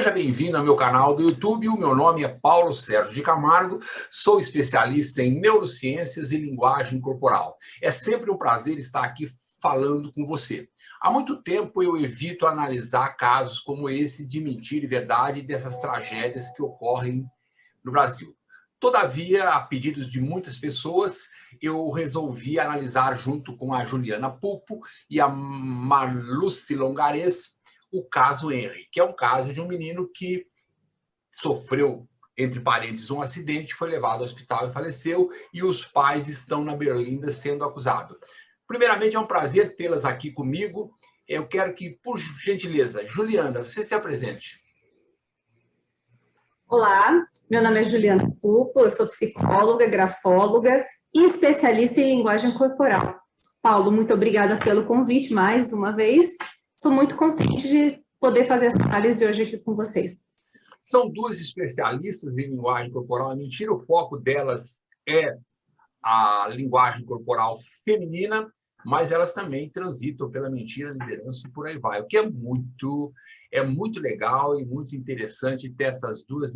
Seja bem-vindo ao meu canal do YouTube. O meu nome é Paulo Sérgio de Camargo, sou especialista em neurociências e linguagem corporal. É sempre um prazer estar aqui falando com você. Há muito tempo eu evito analisar casos como esse de mentira e verdade dessas tragédias que ocorrem no Brasil. Todavia, a pedidos de muitas pessoas, eu resolvi analisar junto com a Juliana Pupo e a Marluce Longares o caso Henry, que é um caso de um menino que sofreu, entre parênteses, um acidente, foi levado ao hospital e faleceu, e os pais estão na Berlinda sendo acusados. Primeiramente, é um prazer tê-las aqui comigo. Eu quero que, por gentileza, Juliana, você se apresente. Olá, meu nome é Juliana Pupo, eu sou psicóloga, grafóloga e especialista em linguagem corporal. Paulo, muito obrigada pelo convite mais uma vez. Estou muito contente de poder fazer essa análise hoje aqui com vocês. São duas especialistas em linguagem corporal. A mentira, o foco delas é a linguagem corporal feminina, mas elas também transitam pela mentira, liderança e por aí vai. O que é muito legal e muito interessante ter essas duas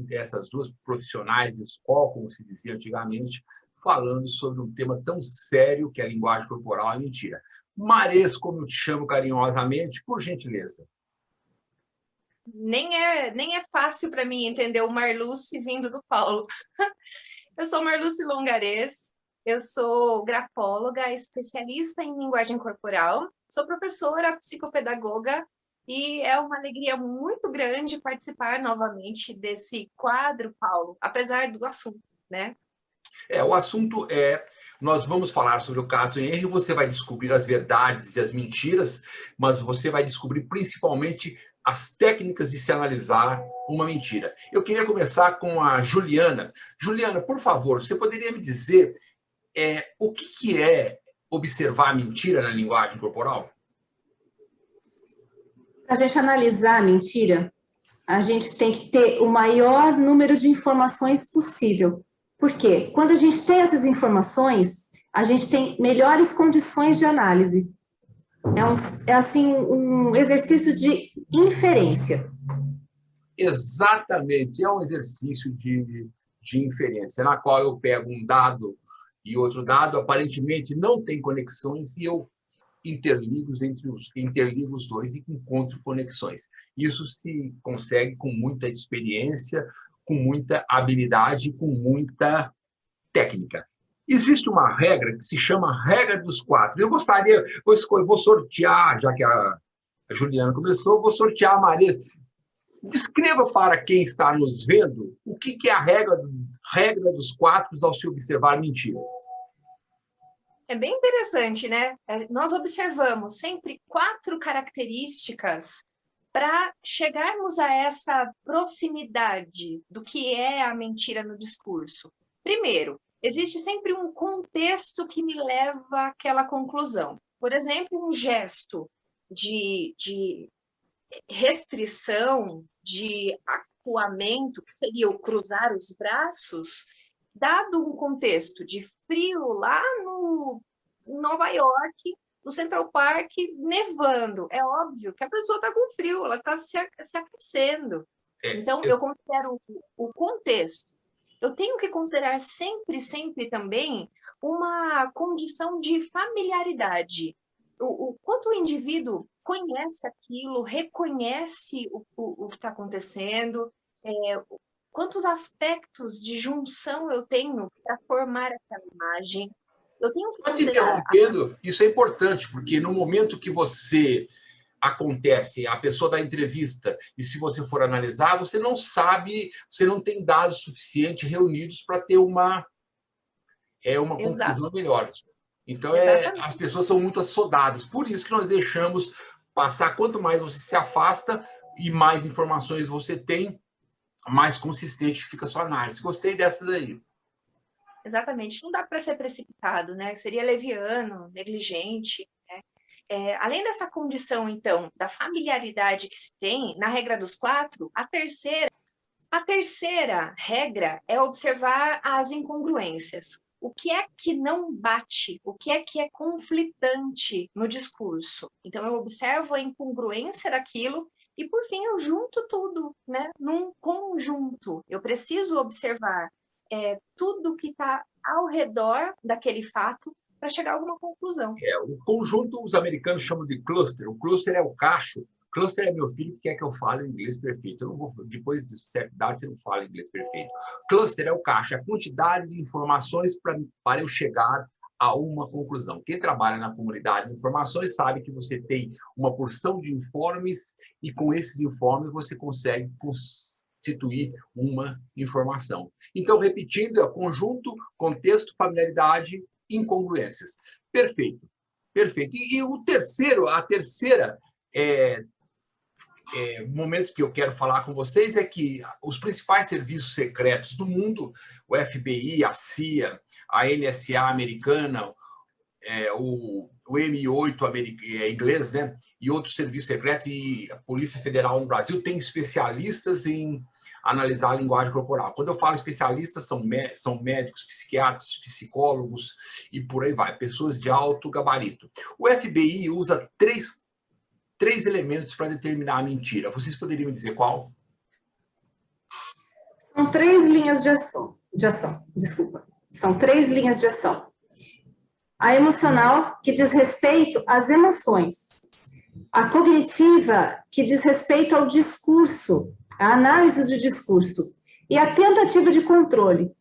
profissionais de escola, como se dizia antigamente, falando sobre um tema tão sério que é a linguagem corporal e mentira. Mares, como eu te chamo carinhosamente, por gentileza. Nem é fácil para mim entender o Marluce vindo do Paulo. Eu sou Marluce Longares, eu sou grafóloga, especialista em linguagem corporal, sou professora psicopedagoga e é uma alegria muito grande participar novamente desse quadro, Paulo, apesar do assunto, né? O assunto nós vamos falar sobre o caso Henry, você vai descobrir as verdades e as mentiras, mas você vai descobrir principalmente as técnicas de se analisar uma mentira. Eu queria começar com a Juliana. Juliana, por favor, você poderia me dizer o que é observar a mentira na linguagem corporal? Para a gente analisar a mentira, a gente tem que ter o maior número de informações possível. Por quê? Quando a gente tem essas informações, a gente tem melhores condições de análise. É assim, um exercício de inferência. Exatamente, é um exercício de inferência, na qual eu pego um dado e outro dado, aparentemente não tem conexões, e eu interligo os dois e encontro conexões. Isso se consegue com muita experiência, com muita habilidade, com muita técnica. Existe uma regra que se chama regra dos quatro. Eu vou sortear, já que a Juliana começou, vou sortear a Marisa. Descreva para quem está nos vendo o que é a regra dos quatro ao se observar mentiras. É bem interessante, né? Nós observamos sempre 4 características para chegarmos a essa proximidade do que é a mentira no discurso. Primeiro, existe sempre um contexto que me leva àquela conclusão. Por exemplo, um gesto de restrição, de acuamento, que seria o cruzar os braços, dado um contexto de frio lá no Nova York, no Central Park, nevando. É óbvio que a pessoa está com frio, ela está se aquecendo. Então, eu considero o contexto. Eu tenho que considerar sempre também uma condição de familiaridade. O quanto o indivíduo conhece aquilo, reconhece o que está acontecendo, quantos aspectos de junção eu tenho para formar aquela imagem. Eu tenho que considerar... Interrompendo, isso é importante, porque no momento que você acontece, a pessoa dá entrevista, e se você for analisar, você não sabe, você não tem dados suficientes reunidos para ter uma conclusão melhor. Então, as pessoas são muito assodadas. Por isso que nós deixamos passar. Quanto mais você se afasta e mais informações você tem, mais consistente fica a sua análise. Gostei dessa daí. Exatamente. Não dá para ser precipitado, né? Seria leviano, negligente, né? Além dessa condição, então, da familiaridade que se tem, na regra dos 4, a terceira regra é observar as incongruências. O que é que não bate? O que é conflitante no discurso? Então, eu observo a incongruência daquilo E, por fim, eu junto tudo, né? Num conjunto. Eu preciso observar tudo que está ao redor daquele fato para chegar a alguma conclusão. O conjunto, os americanos chamam de cluster. O cluster é o cacho. Cluster é meu filho que quer que eu fale inglês perfeito. Eu não vou, depois de certa idade, você não fala inglês perfeito. Cluster é o cacho, a quantidade de informações para eu chegar a uma conclusão. Quem trabalha na comunidade de informações sabe que você tem uma porção de informes e com esses informes você consegue constituir uma informação. Então, repetindo, é conjunto, contexto, familiaridade, incongruências. Perfeito. Perfeito. E o terceiro, a terceira momento que eu quero falar com vocês é que os principais serviços secretos do mundo, o FBI, a CIA, a NSA americana, o MI8 inglês, né? E outros serviços secretos, e a Polícia Federal no Brasil tem especialistas em analisar a linguagem corporal. Quando eu falo especialistas, são médicos, psiquiatras, psicólogos e por aí vai, pessoas de alto gabarito. O FBI usa três elementos para determinar a mentira. Vocês poderiam me dizer qual? São 3 linhas de ação. Desculpa. São 3 linhas de ação. A emocional, que diz respeito às emoções. A cognitiva, que diz respeito ao discurso, a análise do discurso. E a tentativa de controle.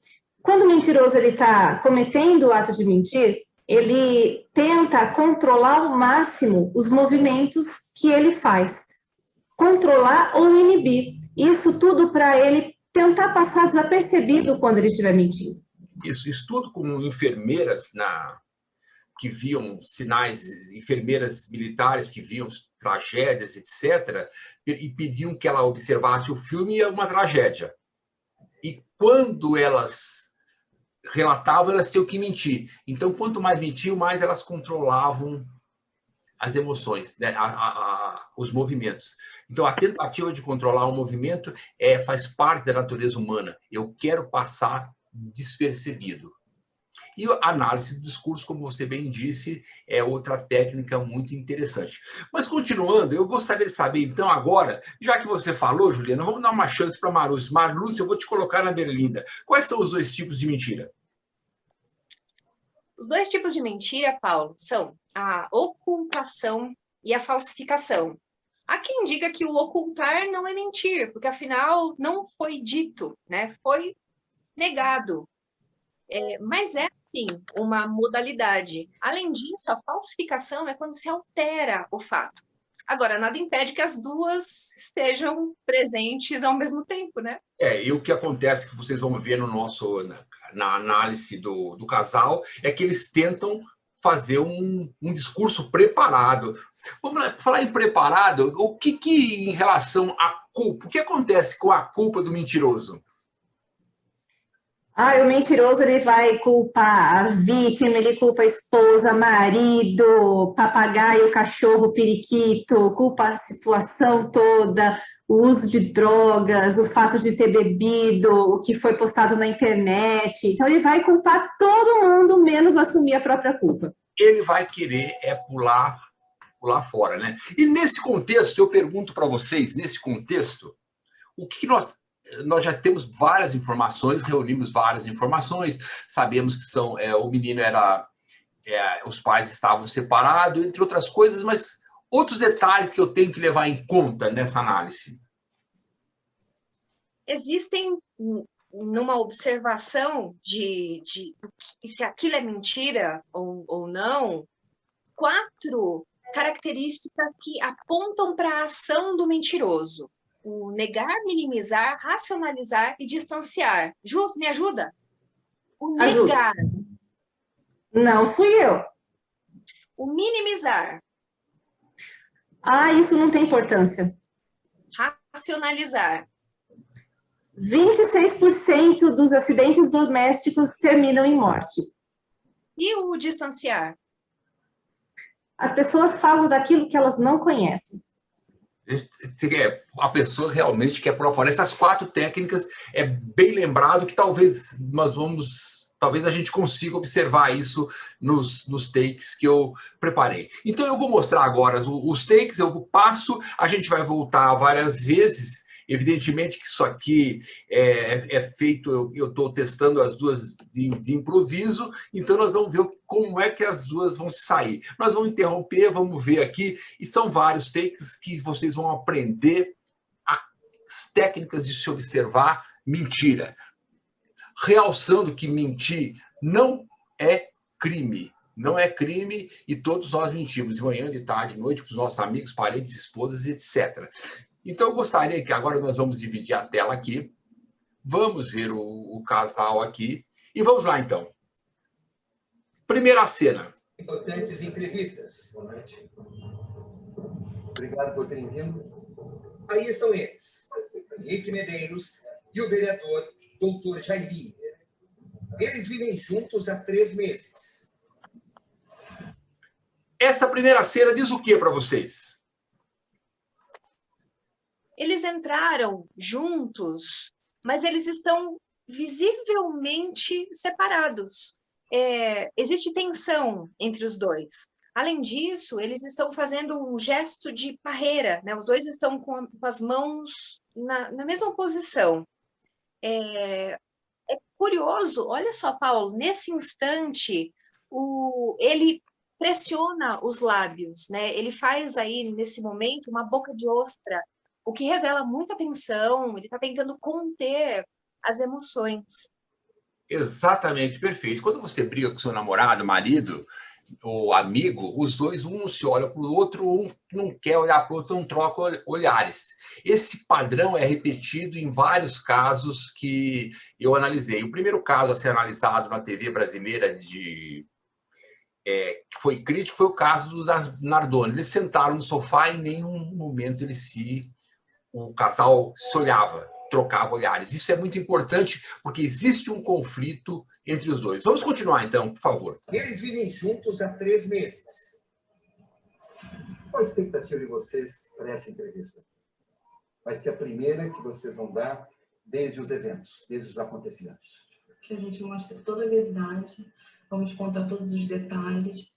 Quando o mentiroso está cometendo o ato de mentir, ele tenta controlar ao máximo os movimentos que ele faz. Controlar ou inibir. Isso tudo para ele tentar passar desapercebido quando ele estiver mentindo. Isso, estudo com enfermeiras que viam sinais, enfermeiras militares que viam tragédias, etc., e pediam que ela observasse o filme e uma tragédia. E quando elas relatavam, elas tinham que mentir. Então, quanto mais mentiam, mais elas controlavam as emoções, né? Os movimentos. Então, a tentativa de controlar o movimento faz parte da natureza humana. Eu quero passar despercebido. E a análise do discurso, como você bem disse, é outra técnica muito interessante. Mas, continuando, eu gostaria de saber, então, agora, já que você falou, Juliana, vamos dar uma chance para a Marlúcia. Marlúcia, eu vou te colocar na berlinda. Quais são os 2 tipos de mentira? Os 2 tipos de mentira, Paulo, são a ocultação e a falsificação. Há quem diga que o ocultar não é mentir, porque afinal não foi dito, né? Foi negado. Mas sim, uma modalidade. Além disso, a falsificação é quando se altera o fato. Agora, nada impede que as duas estejam presentes ao mesmo tempo, né? E o que acontece, que vocês vão ver na análise do casal, é que eles tentam fazer um discurso preparado. Vamos lá, falar em preparado, o que em relação à culpa, o que acontece com a culpa do mentiroso? O mentiroso, ele vai culpar a vítima, ele culpa a esposa, marido, papagaio, cachorro, periquito, culpa a situação toda, o uso de drogas, o fato de ter bebido, o que foi postado na internet. Então, ele vai culpar todo mundo, menos assumir a própria culpa. Ele vai querer pular fora, né? E nesse contexto, eu pergunto para vocês, nesse contexto, o que nós já temos várias informações, reunimos várias informações, sabemos que o menino os pais estavam separados, entre outras coisas, mas outros detalhes que eu tenho que levar em conta nessa análise. Existem, numa observação de se aquilo é mentira ou não, 4 características que apontam para a ação do mentiroso. O negar, minimizar, racionalizar e distanciar. Jus, me ajuda? O negar. Ajuda. Não fui eu. O minimizar. Isso não tem importância. Racionalizar. 26% dos acidentes domésticos terminam em morte. E o distanciar? As pessoas falam daquilo que elas não conhecem. A pessoa realmente quer pular fora. Essas 4 técnicas, é bem lembrado que talvez nós vamos talvez a gente consiga observar isso nos takes que eu preparei. Então, eu vou mostrar agora os takes, eu passo, a gente vai voltar várias vezes. Evidentemente que isso aqui é feito, eu estou testando as duas de improviso, então nós vamos ver como é que as duas vão sair. Nós vamos interromper, vamos ver aqui, e são vários takes que vocês vão aprender as técnicas de se observar mentira. Realçando que mentir não é crime. Não é crime e todos nós mentimos, de manhã, de tarde, de noite, para os nossos amigos, parentes, esposas, etc. Então, eu gostaria que agora nós vamos dividir a tela aqui, vamos ver o casal aqui, e vamos lá, então. Primeira cena. Importantes entrevistas. Boa noite. Obrigado por terem vindo. Aí estão eles, Henrique Medeiros e o vereador Dr. Jairinho. Eles vivem juntos há 3 meses. Essa primeira cena diz o que para vocês? Eles entraram juntos, mas eles estão visivelmente separados. Existe tensão entre os dois. Além disso, eles estão fazendo um gesto de parreira, né? Os dois estão com as mãos na mesma posição. É curioso, olha só, Paulo, nesse instante, ele pressiona os lábios, né? Ele faz aí, nesse momento, uma boca de ostra, o que revela muita tensão, ele está tentando conter as emoções. Exatamente, perfeito. Quando você briga com seu namorado, marido, ou amigo, os dois, um se olha para o outro, um não quer olhar para o outro, não troca olhares. Esse padrão é repetido em vários casos que eu analisei. O primeiro caso a ser analisado na TV brasileira que foi crítico foi o caso dos Nardoni. Eles sentaram no sofá e em nenhum momento o casal se olhava, trocava olhares. Isso é muito importante porque existe um conflito entre os dois. Vamos continuar, então, por favor. Eles vivem juntos há 3 meses. Qual a expectativa de vocês para essa entrevista? Vai ser a primeira que vocês vão dar desde os eventos, desde os acontecimentos. Que a gente mostre toda a verdade, vamos contar todos os detalhes.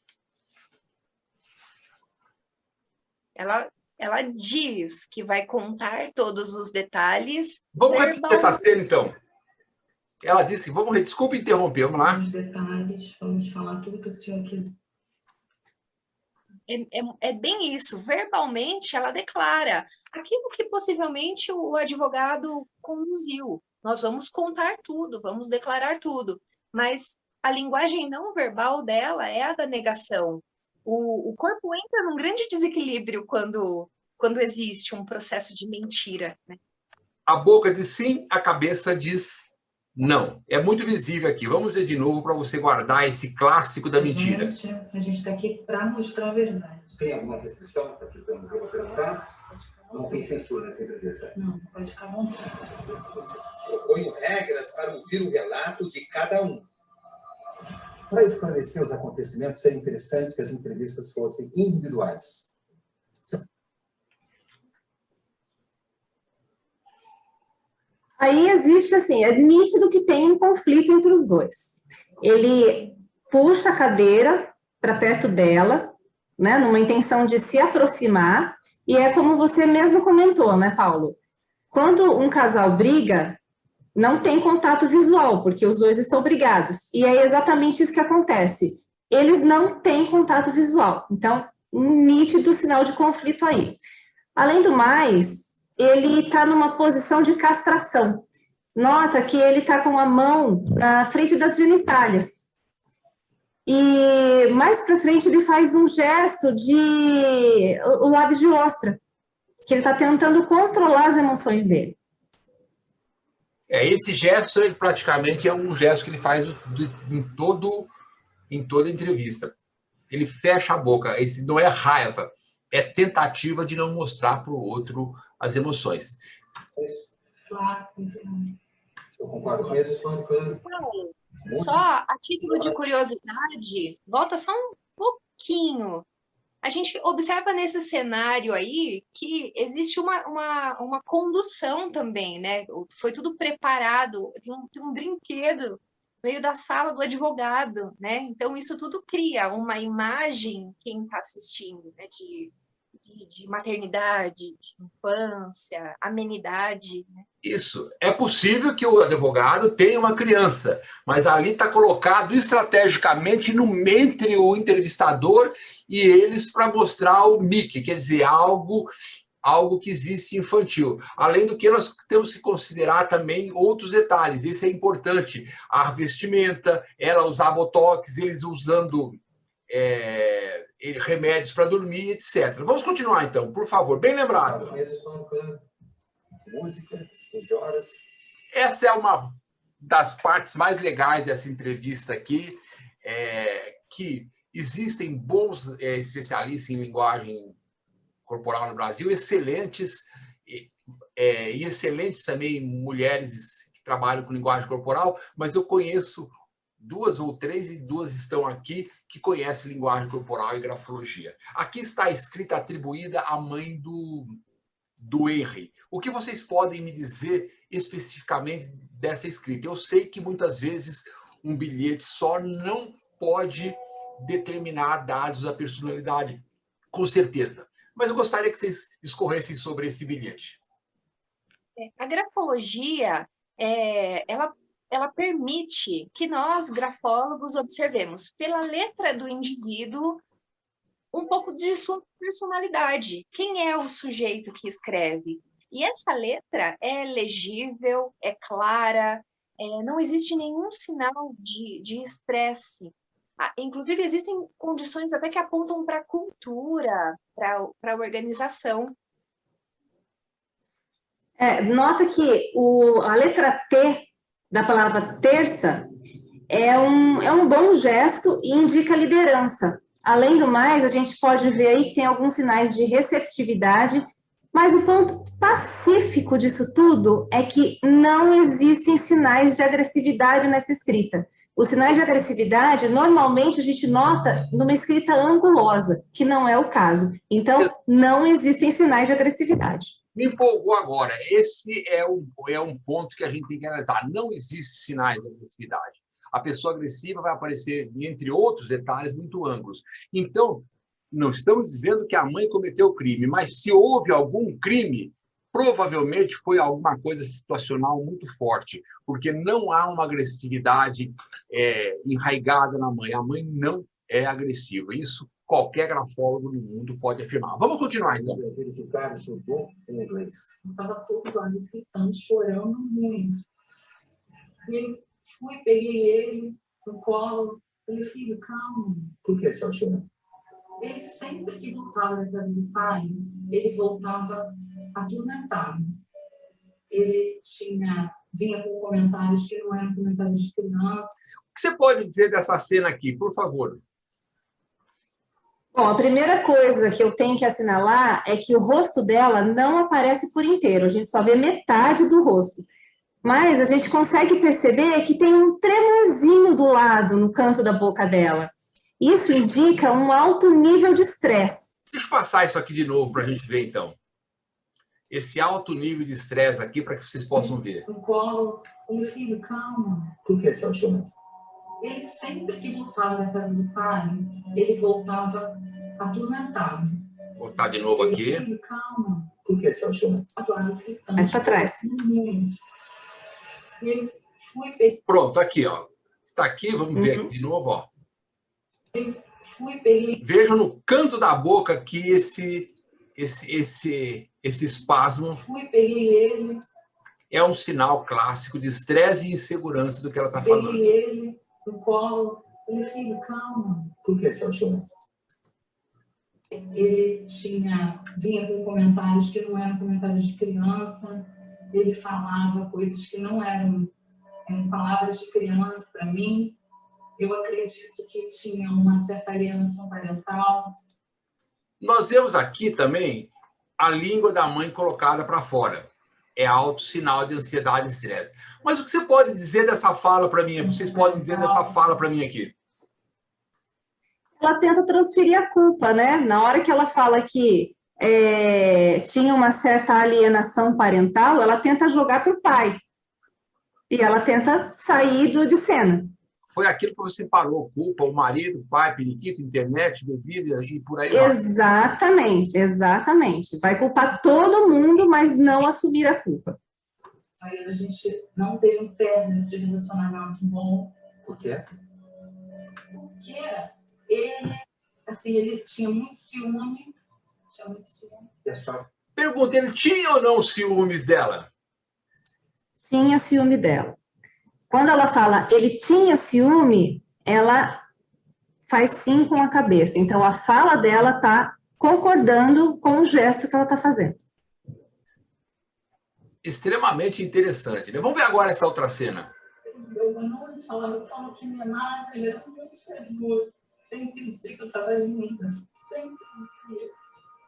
Ela diz que vai contar todos os detalhes. Vamos repetir essa cena, então. Ela disse, desculpa interromper, vamos lá. Os detalhes, vamos falar tudo que o senhor quiser. É bem isso. Verbalmente, ela declara aquilo que possivelmente o advogado conduziu. Nós vamos contar tudo, vamos declarar tudo. Mas a linguagem não verbal dela é a da negação. O corpo entra num grande desequilíbrio quando existe um processo de mentira, né? A boca diz sim, a cabeça diz não. É muito visível aqui. Vamos ver de novo para você guardar esse clássico da mentira. A gente está aqui para mostrar a verdade. Tem alguma restrição para que eu vou perguntar? Não tem censura nessa entrevista? Não, pode ficar à vontade. Eu ponho regras para ouvir o relato de cada um. Para esclarecer os acontecimentos, seria interessante que as entrevistas fossem individuais. Aí existe, assim, é nítido que tem um conflito entre os dois. Ele puxa a cadeira para perto dela, né, numa intenção de se aproximar, e é como você mesmo comentou, né, Paulo? Quando um casal briga, não tem contato visual, porque os dois estão brigados. E é exatamente isso que acontece. Eles não têm contato visual. Então, um nítido sinal de conflito aí. Além do mais, ele está numa posição de castração. Nota que ele está com a mão na frente das genitálias. E mais para frente ele faz um gesto de o lábio de ostra, que ele está tentando controlar as emoções dele. Esse gesto, ele praticamente é um gesto que ele faz em toda entrevista. Ele fecha a boca. Esse não é raiva, é tentativa de não mostrar para o outro as emoções. Isso. Claro. Eu concordo com isso. Paulo, só a título de curiosidade, volta só um pouquinho. A gente observa nesse cenário aí que existe uma condução também, né? Foi tudo preparado, tem um brinquedo veio da sala do advogado, né? Então, isso tudo cria uma imagem, quem está assistindo, né? De maternidade, de infância, amenidade, né? Isso. É possível que o advogado tenha uma criança, mas ali está colocado estrategicamente entre o entrevistador e eles para mostrar o Mickey, quer dizer, algo que existe infantil. Além do que, nós temos que considerar também outros detalhes. Isso é importante. A vestimenta, ela usar botox, eles usando remédios para dormir, etc. Vamos continuar, então, por favor. Bem lembrado. Música, 15 horas. Essa é uma das partes mais legais dessa entrevista aqui, que existem bons especialistas em linguagem corporal no Brasil, excelentes, e excelentes também mulheres que trabalham com linguagem corporal, mas eu conheço 2 ou 3, e 2 estão aqui, que conhecem linguagem corporal e grafologia. Aqui está a escrita atribuída à mãe do Henry. O que vocês podem me dizer especificamente dessa escrita? Eu sei que muitas vezes um bilhete só não pode determinar dados da personalidade, com certeza. Mas eu gostaria que vocês discorressem sobre esse bilhete. A grafologia, ela permite que nós, grafólogos, observemos pela letra do indivíduo um pouco de sua personalidade. Quem é o sujeito que escreve? E essa letra é legível, é clara, não existe nenhum sinal de estresse. Inclusive, existem condições até que apontam para a cultura, para a organização. Nota que a letra T da palavra terça é um bom gesto e indica liderança. Além do mais, a gente pode ver aí que tem alguns sinais de receptividade, mas o ponto pacífico disso tudo é que não existem sinais de agressividade nessa escrita. Os sinais de agressividade, normalmente, a gente nota numa escrita angulosa, que não é o caso. Então, não existem sinais de agressividade. Me empolgou agora. Esse é um ponto que a gente tem que analisar. Não existe sinais de agressividade. A pessoa agressiva vai aparecer, entre outros detalhes, muito ângulos. Então, não estamos dizendo que a mãe cometeu o crime, mas se houve algum crime, provavelmente foi alguma coisa situacional muito forte, porque não há uma agressividade enraigada na mãe. A mãe não é agressiva. Isso qualquer grafólogo no mundo pode afirmar. Vamos continuar, então. Verificar o seu dom em inglês. Estava todo lá gritando, chorando muito. E fui, peguei ele no colo. Falei, filho, calma. Por que você chorando? Ele sempre que voltava da casa do pai, ele voltava atormentado. Ele vinha com comentários que não eram comentários de criança. O que você pode dizer dessa cena aqui, por favor? Bom, a primeira coisa que eu tenho que assinalar é que o rosto dela não aparece por inteiro, a gente só vê metade do rosto. Mas a gente consegue perceber que tem um tremorzinho do lado, no canto da boca dela. Isso indica um alto nível de estresse. Deixa eu passar isso aqui de novo para a gente ver, então. Esse alto nível de estresse aqui, para que vocês possam ver. No colo, falei, filho, calma. Por que você chorando? Ele sempre que voltava da casa do pai, ele voltava atormentado. Vou botar de novo aqui. Filho, calma. Por que você chorando? Mais para trás. Pronto, aqui, ó. Está aqui, vamos ver aqui de novo, ó. Vejam no canto da boca aqui esse espasmo. Peguei ele. É um sinal clássico de estresse e insegurança do que ela está falando. Peguei ele no colo. Falei, filho, calma. Por que você chorando? Ele vinha com comentários que não eram comentários de criança. Ele falava coisas que não eram palavras de criança para mim. Eu acredito que tinha uma certa alienação parental. Nós vemos aqui também a língua da mãe colocada para fora. É alto sinal de ansiedade e estresse. Mas o que você pode dizer dessa fala para mim? Vocês podem dizer dessa fala para mim aqui? Ela tenta transferir a culpa, né? Na hora que ela fala que tinha uma certa alienação parental, ela tenta jogar para o pai. E ela tenta sair de cena. Foi aquilo que você falou, culpa o marido, o pai, periquito, internet, bebida e por aí vai. Exatamente, exatamente. Vai culpar todo mundo, mas não assumir a culpa. Aí a gente não teve um término de relacionamento bom. Por quê? Porque ele, assim, ele tinha muito ciúme. E a senhora? Pergunta, ele tinha ou não ciúmes dela? Tinha ciúme dela. Quando ela fala ele tinha ciúme, ela faz sim com a cabeça. Então, a fala dela está concordando com o gesto que ela está fazendo. Extremamente interessante, né? Vamos ver agora essa outra cena. Eu não falava que me amava, ele era muito carinhoso. Sempre disse que eu estava linda. Sempre dizia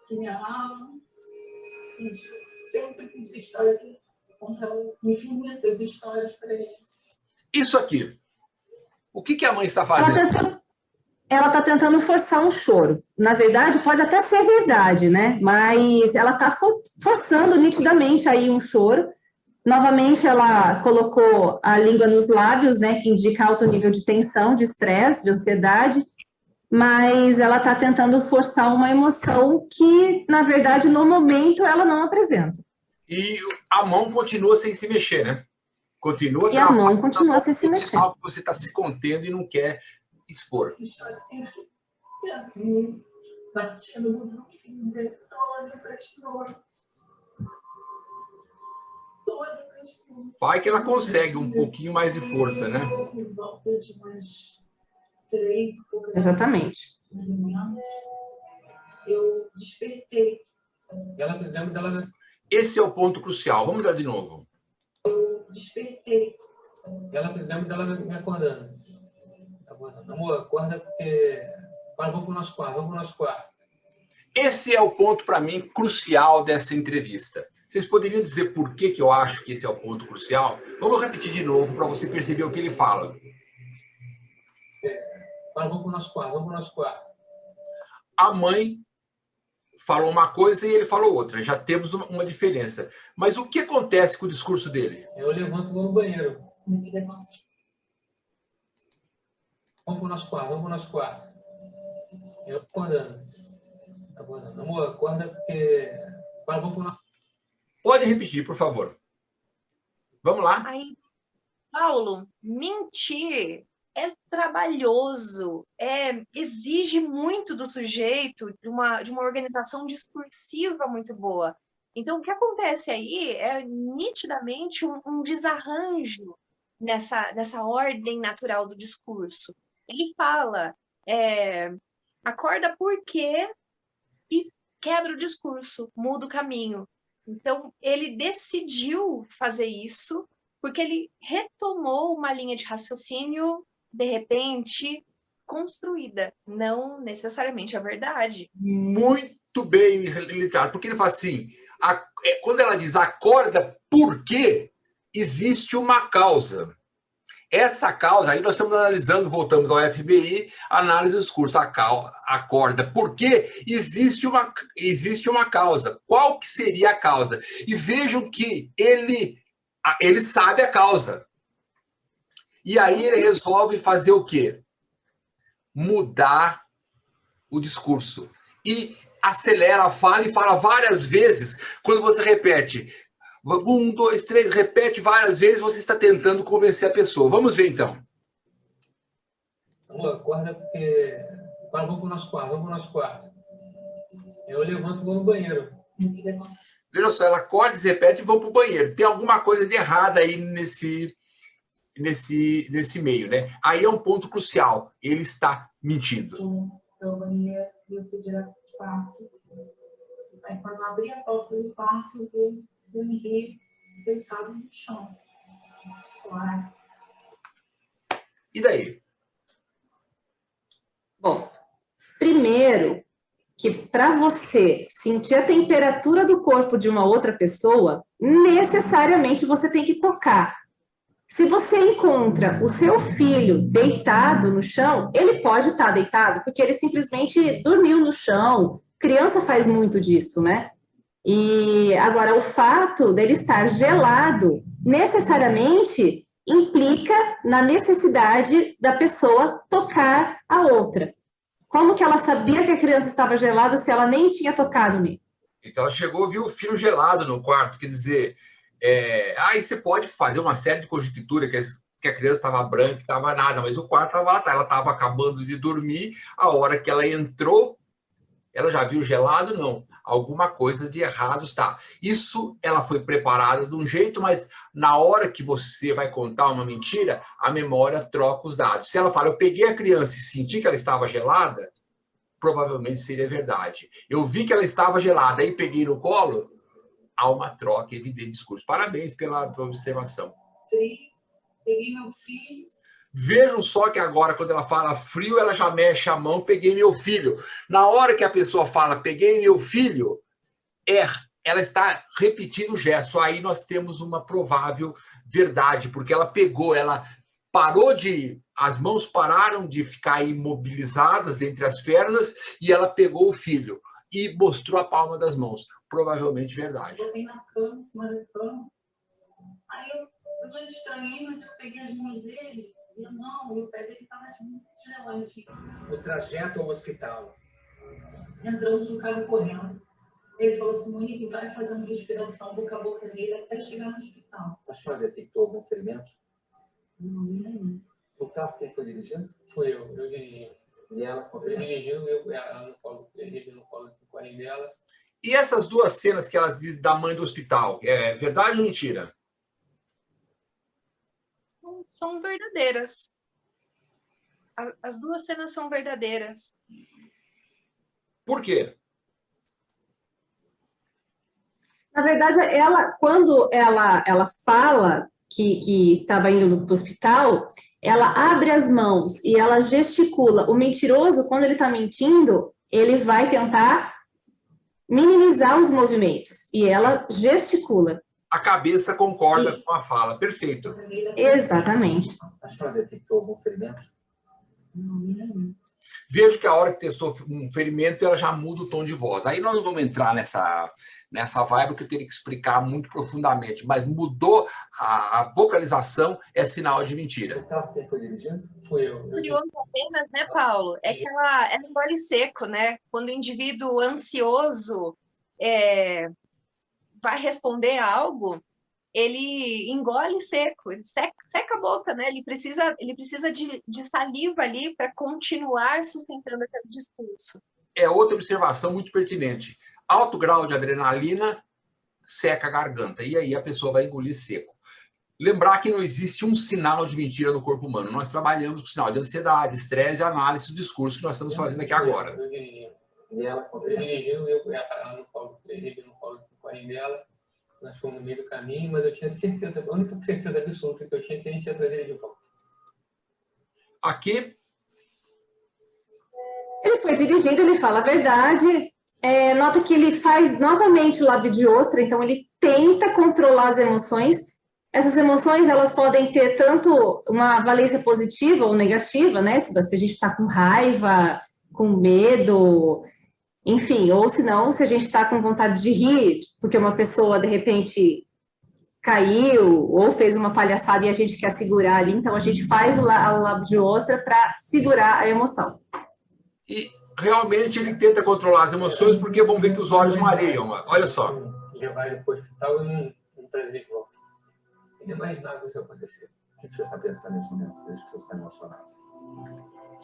que me amava. Sempre pedi história, contava infinitas histórias para ele. Isso aqui. O que a mãe está fazendo? Ela está tentando forçar um choro. Na verdade, pode até ser verdade, né? Mas ela está forçando nitidamente aí um choro. Novamente, ela colocou a língua nos lábios, né? Que indica alto nível de tensão, de estresse, de ansiedade. Mas ela está tentando forçar uma emoção que, na verdade, no momento, ela não apresenta. E a mão continua sem se mexer, né? Continua e a mão continua sem se mexer. Você está se contendo e não quer expor. Vai que ela consegue um pouquinho mais de força, né? Exatamente. Eu despertei. Esse é o ponto crucial. Vamos lá de novo. Eu despertei. Lembro dela me acordando. Amor, acorda porque... Vamos para o nosso quarto. Esse é o ponto, para mim, crucial dessa entrevista. Vocês poderiam dizer por que eu acho que esse é o ponto crucial? Vamos repetir de novo para você perceber o que ele fala. Vamos para o nosso quarto. A mãe falou uma coisa e ele falou outra. Já temos uma diferença. Mas o que acontece com o discurso dele? Eu levanto e vou no banheiro. Vamos para o nosso quarto. Eu acordando. Amor, acorda porque... Vamos para o nosso... Pode repetir, por favor. Vamos lá. Aí, Paulo, mentir é trabalhoso, exige muito do sujeito, de uma organização discursiva muito boa. Então, o que acontece aí é nitidamente um desarranjo nessa ordem natural do discurso. Ele fala, acorda por quê e quebra o discurso, muda o caminho. Então, ele decidiu fazer isso porque ele retomou uma linha de raciocínio, de repente, construída, não necessariamente a verdade. Muito bem, militar, porque ele fala assim, quando ela diz acorda porque existe uma causa. Essa causa, aí nós estamos analisando, voltamos ao FBI, análise do discurso, acorda, porque existe uma causa. Qual que seria a causa? E vejam que ele sabe a causa. E aí ele resolve fazer o quê? Mudar o discurso. E acelera a fala e fala várias vezes. Quando você repete... 1, 2, 3, repete várias vezes, você está tentando convencer a pessoa. Vamos ver, então. Amor, acorda porque... Vamos para o nosso quarto. Eu levanto e vou no banheiro. Veja só, ela acorda, se repete e vão para o banheiro. Tem alguma coisa de errada aí nesse meio, né? Aí é um ponto crucial. Ele está mentindo. Eu banheiro, eu fui direto para o quarto. Aí, quando eu abri a porta do quarto, eu me vi deitado no chão. Claro. E daí? Bom, primeiro, que para você sentir a temperatura do corpo de uma outra pessoa, necessariamente você tem que tocar. Se você encontra o seu filho deitado no chão, ele pode estar deitado, porque ele simplesmente dormiu no chão. Criança faz muito disso, né? E agora, o fato dele estar gelado, necessariamente, implica na necessidade da pessoa tocar a outra. Como que ela sabia que a criança estava gelada se ela nem tinha tocado nele? Então, ela chegou, viu o filho gelado no quarto, quer dizer, aí você pode fazer uma série de conjectura que a criança estava branca, estava nada, mas o quarto estava lá, tá? Ela estava acabando de dormir, a hora que ela entrou, ela já viu gelado? Não. Alguma coisa de errado está. Isso, ela foi preparada de um jeito, mas na hora que você vai contar uma mentira, a memória troca os dados. Se ela fala, eu peguei a criança e senti que ela estava gelada, provavelmente seria verdade. Eu vi que ela estava gelada e peguei no colo, há uma troca evidente de discurso. Parabéns pela observação. Sim, peguei meu filho. Vejam só que agora, quando ela fala frio, ela já mexe a mão, peguei meu filho. Na hora que a pessoa fala, peguei meu filho, ela está repetindo o gesto. Aí nós temos uma provável verdade, porque ela pegou, ela parou as mãos pararam de ficar imobilizadas entre as pernas e ela pegou o filho e mostrou a palma das mãos. Provavelmente verdade. Eu botei na cama, em cima da cama. Aí eu já estranhei, mas eu peguei as mãos dele. E o pé dele estava muito gelante. No trajeto ao hospital. Entramos no carro correndo. Ele falou assim, Monique, vai fazendo respiração boca a boca nele até chegar no hospital. A senhora detectou algum ferimento? Não, nenhum. No carro, quem foi dirigindo? Fui eu dirigi. E ela com a Eu criança? dirigindo, ela no colo, ele no colo com a dela. E essas duas cenas que ela diz da mãe do hospital, é verdade ou mentira? São verdadeiras. As duas cenas são verdadeiras. Por quê? Na verdade, quando ela fala que estava indo para o hospital, ela abre as mãos e ela gesticula. O mentiroso, quando ele está mentindo, ele vai tentar minimizar os movimentos e ela gesticula. A cabeça concorda com a fala. Perfeito. Exatamente. A senhora detectou algum ferimento? Não, nenhum. Vejo que a hora que testou um ferimento, ela já muda o tom de voz. Aí nós não vamos entrar nessa vibe, porque eu teria que explicar muito profundamente. Mas mudou a vocalização, é sinal de mentira. No carro, quem foi dirigindo? Fui eu. Curioso apenas, né, Paulo? É que ela engole seco, né? Quando o indivíduo ansioso vai responder a algo, ele engole seco, ele seca a boca, né? Ele precisa de saliva ali para continuar sustentando aquele discurso. É outra observação muito pertinente. Alto grau de adrenalina seca a garganta, e aí a pessoa vai engolir seco. Lembrar que não existe um sinal de mentira no corpo humano. Nós trabalhamos com sinal de ansiedade, estresse e análise do discurso que nós estamos fazendo aqui agora. Eu dirigi. E ela com a Eu criança? dirigindo, ela no colo, ele no colo com a dela. Nós fomos no meio do caminho, mas eu tinha certeza, a única certeza absoluta que eu tinha que a gente ia trazer ele de volta. Aqui, Ele foi dirigindo, ele fala a verdade. Nota que ele faz novamente o lábio de ostra, então ele tenta controlar as emoções. Essas emoções, elas podem ter tanto uma valência positiva ou negativa, né? Se a gente está com raiva, com medo, enfim, ou se não, se a gente está com vontade de rir, porque uma pessoa, de repente, caiu ou fez uma palhaçada e a gente quer segurar ali, então a gente faz o lábio de ostra para segurar a emoção. e realmente ele tenta controlar as emoções, porque vamos ver que os olhos mareiam. Olha só. Levar ele para o hospital e não trazer ele de volta. Eu nem imaginava que isso ia acontecer. O que você está pensando nesse momento? Vejo que você está emocionado.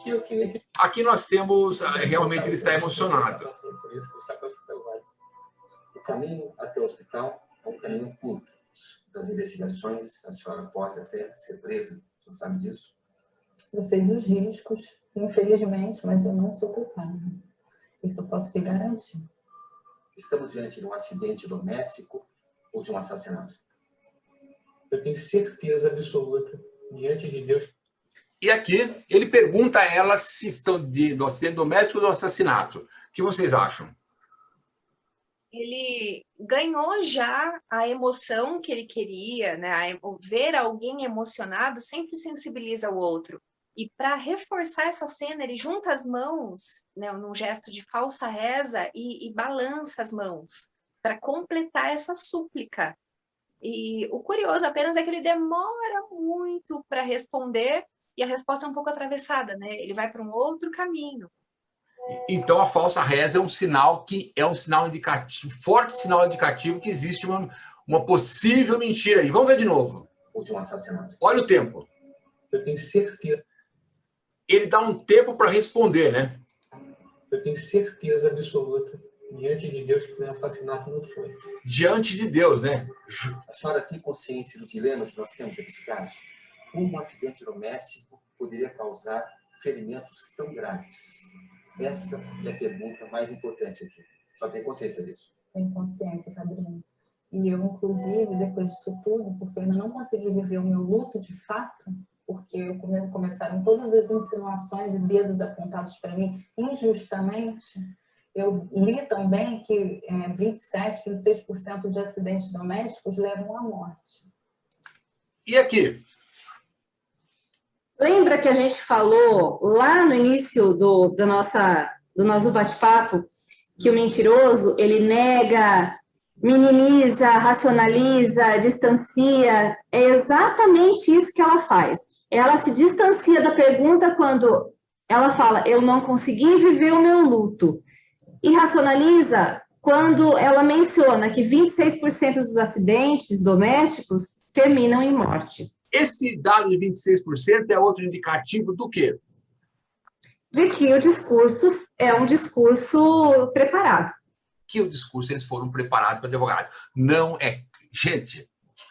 Que eu queria que Aqui nós temos, realmente ele está emocionado. Por isso que está passando vai. O caminho até o hospital é um caminho curto. Das investigações, a senhora pode até ser presa. Você sabe disso? Eu sei dos riscos, infelizmente, mas eu não sou culpada. Isso eu posso te garantir. Estamos diante de um acidente doméstico ou de um assassinato? Eu tenho certeza absoluta, diante de Deus. E aqui ele pergunta a ela se estão do acidente doméstico ou do assassinato. O que vocês acham? Ele ganhou já a emoção que ele queria, né? Ver alguém emocionado sempre sensibiliza o outro. E para reforçar essa cena, ele junta as mãos, né, num gesto de falsa reza e balança as mãos para completar essa súplica. E o curioso apenas é que ele demora muito para responder e a resposta é um pouco atravessada, né? Ele vai para um outro caminho. Então, a falsa reza é um sinal indicativo, forte sinal indicativo que existe uma possível mentira. E vamos ver de novo. Ou de um assassinato. Olha o tempo. Eu tenho certeza. Ele dá um tempo para responder, né? Eu tenho certeza absoluta, diante de Deus, que o assassinato não foi. Diante de Deus, né? A senhora tem consciência do dilema que nós temos nesse caso? Como um acidente doméstico poderia causar ferimentos tão graves? Essa é a pergunta mais importante aqui. A senhora tem consciência disso? Tenho consciência, Cabrinho. E eu, inclusive, depois disso tudo, porque eu ainda não consegui viver o meu luto de fato, porque começaram todas as insinuações e dedos apontados para mim injustamente, eu li também que 26% de acidentes domésticos levam à morte. E aqui? Lembra que a gente falou lá no início do nosso bate-papo que o mentiroso, ele nega, minimiza, racionaliza, distancia? É exatamente isso que ela faz. Ela se distancia da pergunta quando ela fala, eu não consegui viver o meu luto. E racionaliza quando ela menciona que 26% dos acidentes domésticos terminam em morte. Esse dado de 26% é outro indicativo do quê? De que o discurso é um discurso preparado. Que o discurso eles foram preparados para advogado. Não é... Gente,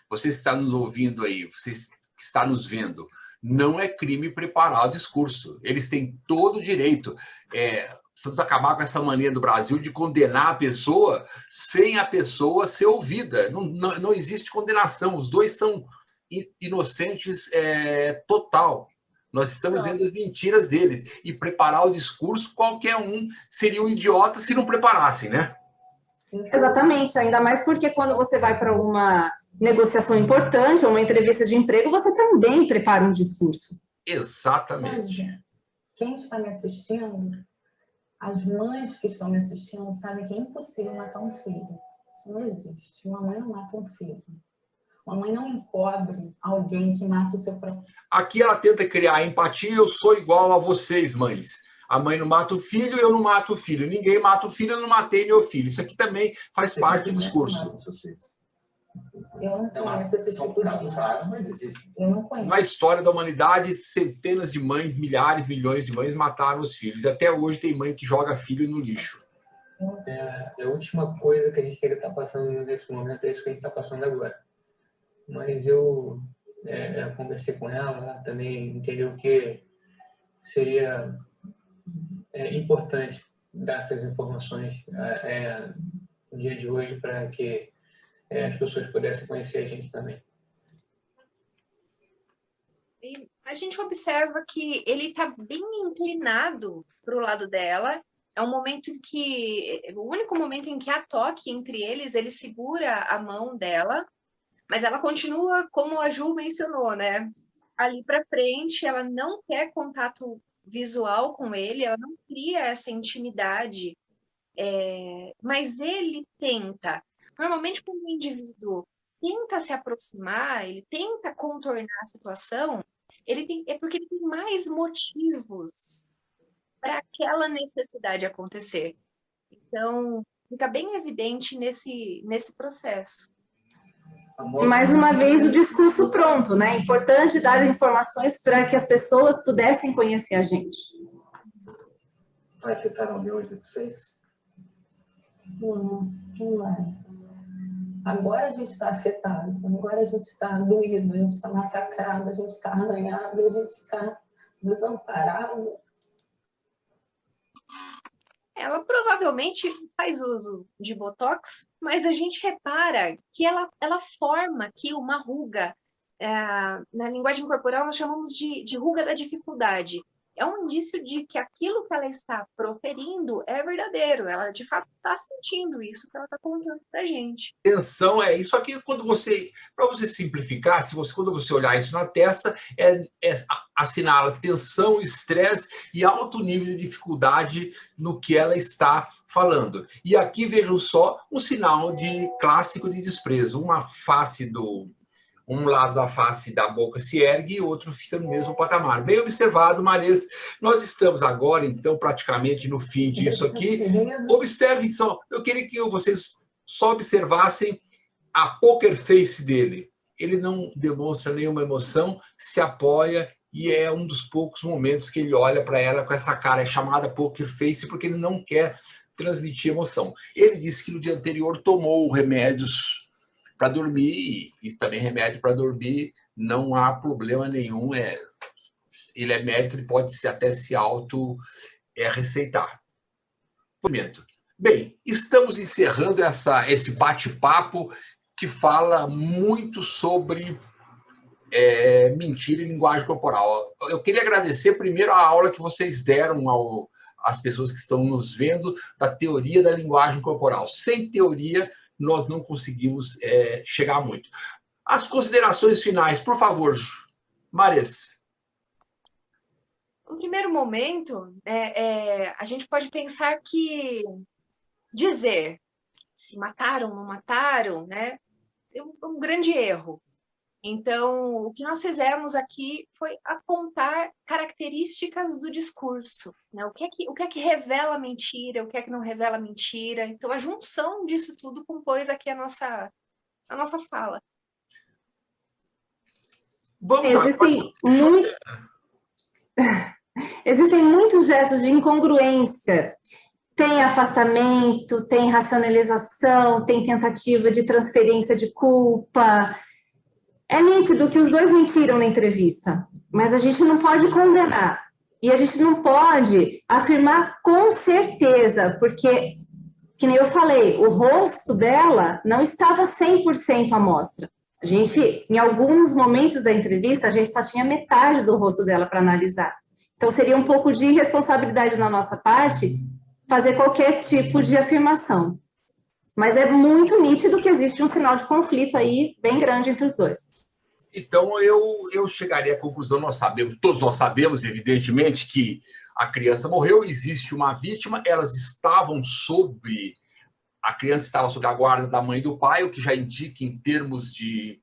vocês que estão nos ouvindo aí, vocês que estão nos vendo, não é crime preparar o discurso. Eles têm todo o direito. Precisamos acabar com essa mania do Brasil de condenar a pessoa sem a pessoa ser ouvida. Não existe condenação. Os dois são inocentes total. Nós estamos vendo as mentiras deles. E preparar o discurso, qualquer um seria um idiota se não preparassem, né? Exatamente, ainda mais porque quando você vai para uma negociação importante ou uma entrevista de emprego, você também prepara um discurso. Exatamente. Quem está me assistindo, as mães que estão me assistindo sabem que é impossível matar um filho. Isso não existe. Uma mãe não mata um filho. Uma mãe não encobre alguém que mata o seu próprio. Aqui ela tenta criar empatia, eu sou igual a vocês, mães. A mãe não mata o filho, eu não mato o filho. Ninguém mata o filho, eu não matei meu filho. Isso aqui também faz parte do discurso. Eu não conheço esse tipo de casos, mas existe. Eu não conheço. Na história da humanidade, centenas de mães, milhares, milhões de mães mataram os filhos. E até hoje tem mãe que joga filho no lixo. A última coisa que a gente queria estar passando nesse momento é isso que a gente está passando agora. Mas eu conversei com ela também entendeu que seria importante dar essas informações no dia de hoje para que as pessoas pudessem conhecer a gente também. E a gente observa que ele está bem inclinado para o lado dela. É um momento em que, o único momento em que há toque entre eles, ele segura a mão dela, mas ela continua, como a Ju mencionou, né? Ali para frente, ela não quer contato visual com ele, ela não cria essa intimidade, mas ele tenta. Normalmente, quando o indivíduo tenta se aproximar, ele tenta contornar a situação, é porque ele tem mais motivos para aquela necessidade acontecer. Então, fica bem evidente nesse processo. Mais uma vez, o discurso pronto, né? É importante dar informações para que as pessoas pudessem conhecer a gente. Vai afetar a união entre vocês? Não vai. Agora a gente está afetado, agora a gente está doído, a gente está massacrado, a gente está arranhado, a gente está desamparado. Ela provavelmente faz uso de Botox, mas a gente repara que ela forma aqui uma ruga. Na linguagem corporal, nós chamamos de ruga da dificuldade. é um indício de que aquilo que ela está proferindo é verdadeiro. Ela, de fato, está sentindo isso que ela está contando para a gente. Tensão é isso aqui, quando você, para você simplificar, quando você olhar isso na testa, assinala tensão, estresse e alto nível de dificuldade no que ela está falando. E aqui, vejam só, um sinal clássico de desprezo. Um lado da face da boca se ergue e o outro fica no mesmo patamar. Bem observado, Marês. Nós estamos agora, então, praticamente no fim disso aqui. Observem só, eu queria que vocês só observassem a poker face dele. Ele não demonstra nenhuma emoção, se apoia e é um dos poucos momentos que ele olha para ela com essa cara. É chamada poker face porque ele não quer transmitir emoção. Ele disse que no dia anterior tomou remédios para dormir, e também remédio para dormir, não há problema nenhum. Ele é médico, ele pode até se auto-receitar. Bem, estamos encerrando esse bate-papo que fala muito sobre mentira e linguagem corporal. Eu queria agradecer primeiro a aula que vocês deram às pessoas que estão nos vendo da teoria da linguagem corporal. Sem teoria, nós não conseguimos chegar muito. As considerações finais, por favor, Marês. No primeiro momento, a gente pode pensar que dizer se mataram, não mataram, né, é um grande erro. Então, o que nós fizemos aqui foi apontar características do discurso, né? O que é que revela mentira, o que é que não revela mentira. Então, a junção disso tudo compôs aqui a nossa fala. Existem muitos gestos de incongruência. Tem afastamento, tem racionalização, tem tentativa de transferência de culpa. É nítido que os dois mentiram na entrevista, mas a gente não pode condenar. E a gente não pode afirmar com certeza, porque, que nem eu falei, o rosto dela não estava 100% à mostra. A gente, em alguns momentos da entrevista, a gente só tinha metade do rosto dela para analisar. Então, seria um pouco de irresponsabilidade da nossa parte fazer qualquer tipo de afirmação. Mas é muito nítido que existe um sinal de conflito aí bem grande entre os dois. Então, eu chegaria à conclusão, todos nós sabemos, evidentemente, que a criança morreu, existe uma vítima, a criança estava sob a guarda da mãe e do pai, o que já indica em termos de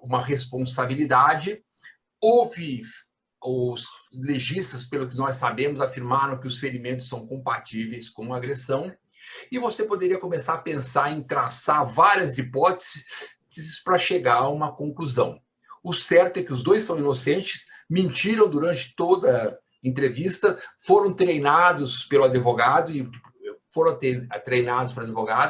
uma responsabilidade. Os legistas, pelo que nós sabemos, afirmaram que os ferimentos são compatíveis com agressão, e você poderia começar a pensar em traçar várias hipóteses para chegar a uma conclusão. O certo é que os dois são inocentes, mentiram durante toda a entrevista, foram treinados pelo advogado,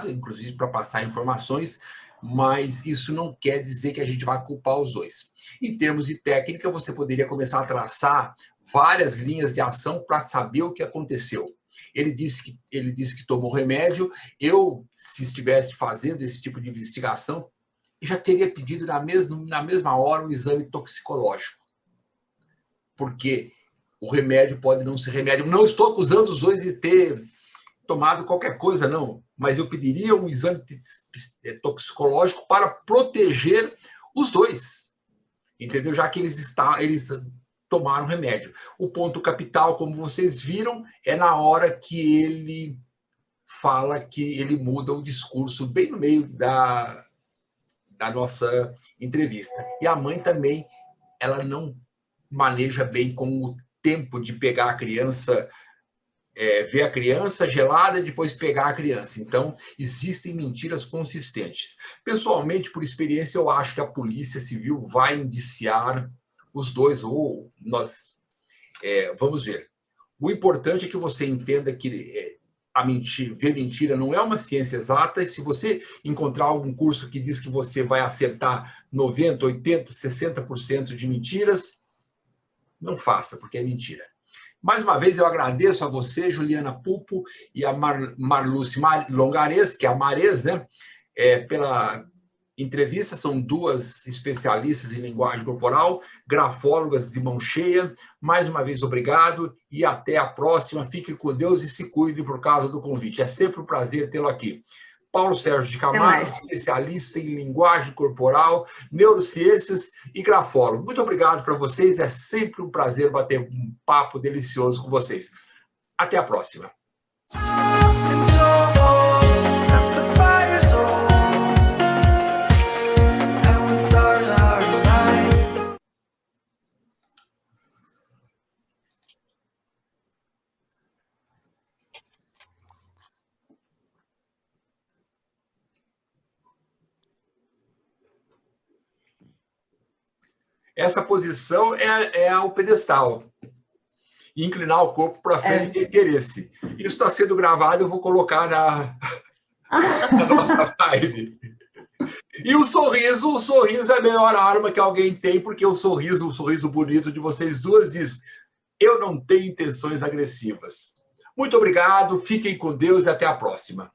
inclusive para passar informações, mas isso não quer dizer que a gente vai culpar os dois. Em termos de técnica, você poderia começar a traçar várias linhas de ação para saber o que aconteceu. Ele disse que tomou remédio. Se estivesse fazendo esse tipo de investigação, já teria pedido na mesma hora um exame toxicológico. Porque o remédio pode não ser remédio. Não estou acusando os dois de ter tomado qualquer coisa, não. Mas eu pediria um exame toxicológico para proteger os dois. Entendeu? Já que eles tomaram remédio. O ponto capital, como vocês viram, é na hora que ele fala que ele muda o discurso bem no meio da nossa entrevista. E a mãe também, ela não maneja bem com o tempo de pegar a criança, ver a criança gelada e depois pegar a criança. Então, existem mentiras consistentes. Pessoalmente, por experiência, eu acho que a Polícia Civil vai indiciar os dois, ou nós vamos ver. O importante é que você entenda que ver mentira não é uma ciência exata, e se você encontrar algum curso que diz que você vai acertar 90%, 80%, 60% de mentiras, não faça, porque é mentira. Mais uma vez, eu agradeço a você, Juliana Pupo, e a Marluce Longares, que é a Marês, né, entrevistas, são duas especialistas em linguagem corporal, grafólogas de mão cheia. Mais uma vez, obrigado e até a próxima. Fique com Deus e se cuide por causa do convite. É sempre um prazer tê-lo aqui. Paulo Sérgio de Camargo, especialista em linguagem corporal, neurociências e grafólogo. Muito obrigado para vocês. É sempre um prazer bater um papo delicioso com vocês. Até a próxima. Essa posição é o pedestal. E inclinar o corpo para frente e interesse. Isso está sendo gravado, eu vou colocar na nossa live. E o sorriso é a melhor arma que alguém tem, porque o sorriso bonito de vocês duas diz: eu não tenho intenções agressivas. Muito obrigado, fiquem com Deus e até a próxima.